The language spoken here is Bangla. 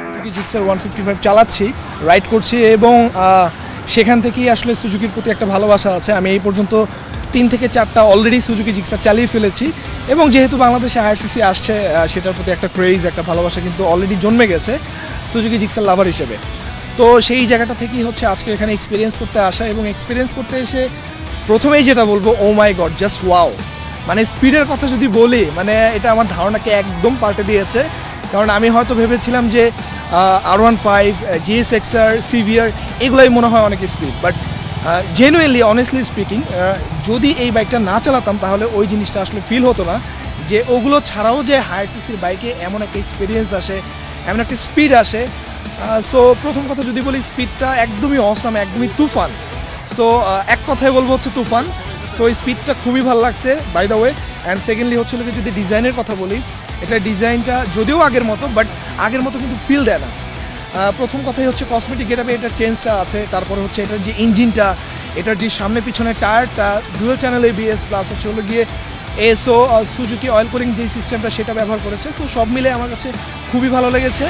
সুজুকি জিক্সার 155 চালাচ্ছি, রাইড করছি এবং সেখান থেকেই আসলে সুজুকির প্রতি একটা ভালোবাসা আছে। আমি এই পর্যন্ত 3 থেকে 4টা অলরেডি সুজুকি জিক্সার চালিয়ে ফেলেছি এবং যেহেতু বাংলাদেশে হায়ার সিসি আসছে সেটার প্রতি একটা ক্রেজ, একটা ভালোবাসা কিন্তু অলরেডি জন্মে গেছে সুজুকি জিক্সার লাভার হিসেবে। তো সেই জায়গাটা থেকেই হচ্ছে আজকে এখানে এক্সপিরিয়েন্স করতে আসা এবং এক্সপিরিয়েন্স করতে এসে প্রথমেই যেটা বলবো, ও মাই গড, জাস্ট ওয়াও। মানে স্পিডের কথা যদি বলি, মানে এটা আমার ধারণাকে একদম পাল্টে দিয়েছে। কারণ আমি হয়তো ভেবেছিলাম যে R15, GSXR, CVR এগুলোই মনে হয় অনেক speed, but genuinely honestly speaking যদি এই বাইকটা না চালাতাম তাহলে ওই জিনিসটা আসলে ফিল হতো না, যে ওগুলো ছাড়াও যে হায়ার সিসির বাইকে এমন একটা এক্সপিরিয়েন্স আসে, এমন একটা স্পিড আসে। সো প্রথম কথা যদি বলি, স্পিডটা একদমই অসাম, একদমই তুফান। সো এক কথায় বলবো হচ্ছে তুফান। সো স্পিডটা খুবই ভালো লাগছে by the way. And secondly হচ্ছে যদি ডিজাইনের কথা বলি, এটার ডিজাইনটা যদিও আগের মতো, বাট আগের মতো কিন্তু ফিল দেয় না। প্রথম কথাই হচ্ছে কসমেটিক গেটআপে এটার চেঞ্জটা আছে। তারপরে হচ্ছে এটার যে ইঞ্জিনটা, এটার যে সামনে পিছনে টায়ারটা, ডুয়াল চ্যানেল ABS প্লাস হচ্ছে গিয়ে এসও সুজুকি অয়েল কুলিং যে সিস্টেমটা সেটা ব্যবহার করেছে। সো সব মিলে আমার কাছে খুবই ভালো লেগেছে।